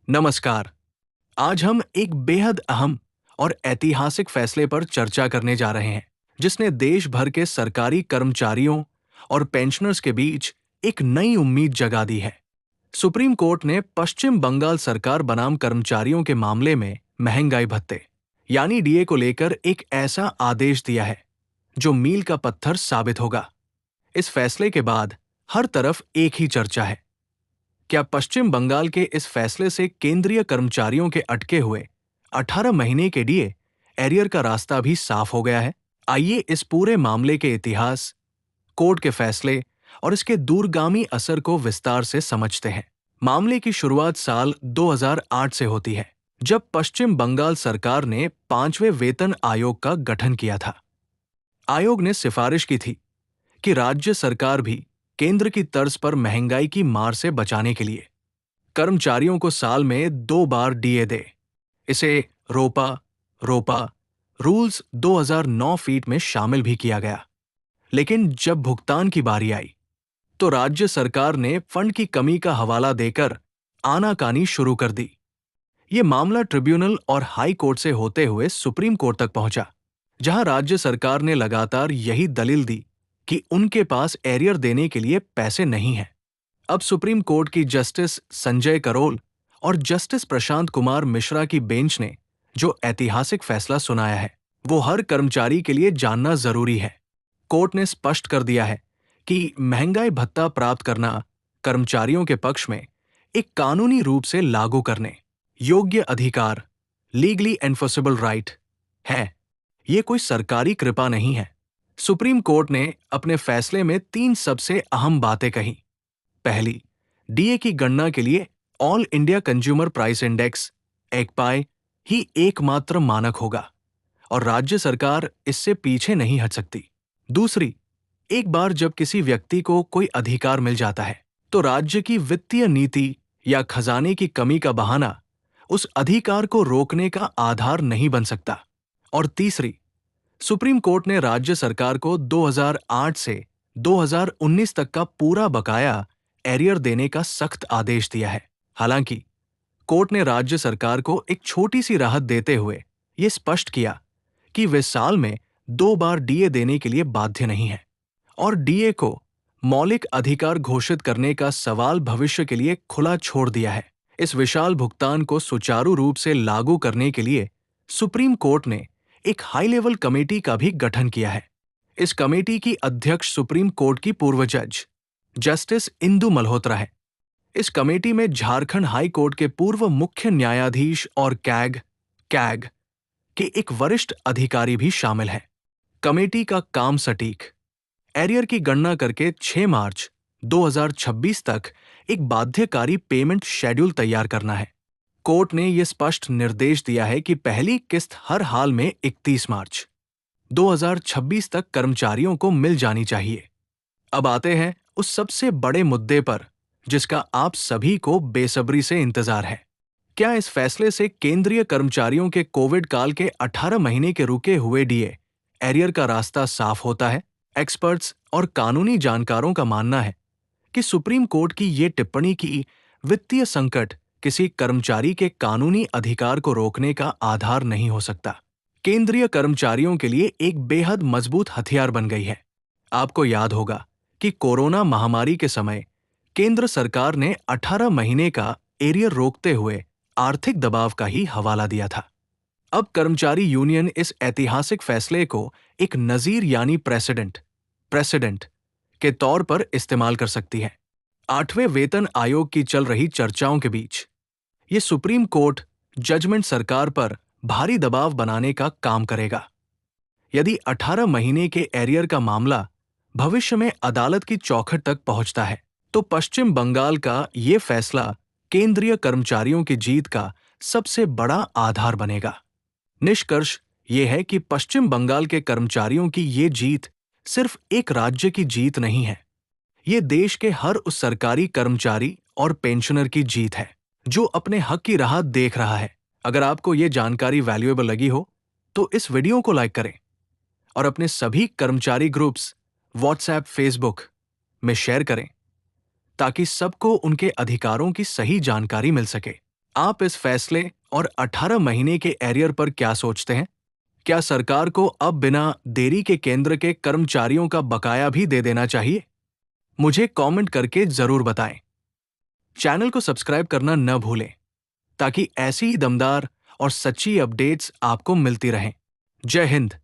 नमस्कार। आज हम एक बेहद अहम और ऐतिहासिक फैसले पर चर्चा करने जा रहे हैं, जिसने देश भर के सरकारी कर्मचारियों और पेंशनर्स के बीच एक नई उम्मीद जगा दी है। सुप्रीम कोर्ट ने पश्चिम बंगाल सरकार बनाम कर्मचारियों के मामले में महंगाई भत्ते यानी डीए को लेकर एक ऐसा आदेश दिया है जो मील का पत्थर साबित होगा। इस फैसले के बाद हर तरफ एक ही चर्चा है। क्या पश्चिम बंगाल के इस फैसले से केंद्रीय कर्मचारियों के अटके हुए 18 महीने के लिए एरियर का रास्ता भी साफ हो गया है? आइए इस पूरे मामले के इतिहास, कोर्ट के फैसले और इसके दूरगामी असर को विस्तार से समझते हैं। मामले की शुरुआत साल 2008 से होती है, जब पश्चिम बंगाल सरकार ने 5वें वेतन आयोग का गठन किया था। आयोग ने सिफारिश की थी कि राज्य सरकार भी केंद्र की तर्ज पर महंगाई की मार से बचाने के लिए कर्मचारियों को साल में 2 बार डीए दे। इसे रोपा रोपा रूल्स 2009 फीट में शामिल भी किया गया। लेकिन जब भुगतान की बारी आई तो राज्य सरकार ने फंड की कमी का हवाला देकर आनाकानी शुरू कर दी। ये मामला ट्रिब्यूनल और हाई कोर्ट से होते हुए सुप्रीम कोर्ट तक पहुंचा, जहां राज्य सरकार ने लगातार यही दलील दी कि उनके पास एरियर देने के लिए पैसे नहीं हैं। अब सुप्रीम कोर्ट की जस्टिस संजय करोल और जस्टिस प्रशांत कुमार मिश्रा की बेंच ने जो ऐतिहासिक फैसला सुनाया है, वो हर कर्मचारी के लिए जानना जरूरी है। कोर्ट ने स्पष्ट कर दिया है कि महंगाई भत्ता प्राप्त करना कर्मचारियों के पक्ष में एक कानूनी रूप से लागू करने योग्य अधिकार, लीगली एनफोर्सेबल राइट है। ये कोई सरकारी कृपा नहीं है। सुप्रीम कोर्ट ने अपने फैसले में 3 सबसे अहम बातें कही। पहली, डीए की गणना के लिए all India consumer price index एकपाई ही एकमात्र मानक होगा और राज्य सरकार इससे पीछे नहीं हट सकती। दूसरी, एक बार जब किसी व्यक्ति को कोई अधिकार मिल जाता है तो राज्य की वित्तीय नीति या खजाने की कमी का बहाना उस अधिकार को रोकने का आधार नहीं बन सकता। और तीसरी, सुप्रीम कोर्ट ने राज्य सरकार को 2008 से 2019 तक का पूरा बकाया एरियर देने का सख्त आदेश दिया है। हालांकि कोर्ट ने राज्य सरकार को एक छोटी सी राहत देते हुए ये स्पष्ट किया कि वे साल में 2 बार डीए देने के लिए बाध्य नहीं है और डीए को मौलिक अधिकार घोषित करने का सवाल भविष्य के लिए खुला छोड़ दिया है। इस विशाल भुगतान को सुचारू रूप से लागू करने के लिए सुप्रीम कोर्ट ने एक हाई लेवल कमेटी का भी गठन किया है। इस कमेटी की अध्यक्ष सुप्रीम कोर्ट की पूर्व जज जस्टिस इंदु मल्होत्रा है। इस कमेटी में झारखंड हाई कोर्ट के पूर्व मुख्य न्यायाधीश और कैग के एक वरिष्ठ अधिकारी भी शामिल हैं। कमेटी का काम सटीक एरियर की गणना करके 6 मार्च 2026 तक एक बाध्यकारी पेमेंट शेड्यूल तैयार करना है। कोर्ट ने यह स्पष्ट निर्देश दिया है कि पहली किस्त हर हाल में 31 मार्च 2026 तक कर्मचारियों को मिल जानी चाहिए। अब आते हैं उस सबसे बड़े मुद्दे पर जिसका आप सभी को बेसब्री से इंतजार है। क्या इस फैसले से केंद्रीय कर्मचारियों के कोविड काल के 18 महीने के रुके हुए डीए एरियर का रास्ता साफ होता है? एक्सपर्ट्स और कानूनी जानकारों का मानना है कि सुप्रीम कोर्ट की ये टिप्पणी की वित्तीय संकट किसी कर्मचारी के कानूनी अधिकार को रोकने का आधार नहीं हो सकता। केंद्रीय कर्मचारियों के लिए एक बेहद मजबूत हथियार बन गई है। आपको याद होगा कि कोरोना महामारी के समय केंद्र सरकार ने 18 महीने का एरियर रोकते हुए आर्थिक दबाव का ही हवाला दिया था। अब कर्मचारी यूनियन इस ऐतिहासिक फैसले को एक नजीर यानी प्रेसिडेंट के तौर पर इस्तेमाल कर सकती है। 8वें वेतन आयोग की चल रही चर्चाओं के बीच ये सुप्रीम कोर्ट जजमेंट सरकार पर भारी दबाव बनाने का काम करेगा। यदि 18 महीने के एरियर का मामला भविष्य में अदालत की चौखट तक पहुंचता है तो पश्चिम बंगाल का ये फैसला केंद्रीय कर्मचारियों की जीत का सबसे बड़ा आधार बनेगा। निष्कर्ष ये है कि पश्चिम बंगाल के कर्मचारियों की ये जीत सिर्फ एक राज्य की जीत नहीं है, ये देश के हर उस सरकारी कर्मचारी और पेंशनर की जीत है जो अपने हक की राह देख रहा है। अगर आपको ये जानकारी वैल्यूएबल लगी हो तो इस वीडियो को लाइक करें और अपने सभी कर्मचारी ग्रुप्स व्हाट्सएप, फेसबुक में शेयर करें ताकि सबको उनके अधिकारों की सही जानकारी मिल सके। आप इस फैसले और 18 महीने के एरियर पर क्या सोचते हैं? क्या सरकार को अब बिना देरी के केंद्र के कर्मचारियों का बकाया भी दे देना चाहिए? मुझे कमेंट करके जरूर बताएं। चैनल को सब्सक्राइब करना न भूलें ताकि ऐसी ही दमदार और सच्ची अपडेट्स आपको मिलती रहें। जय हिंद।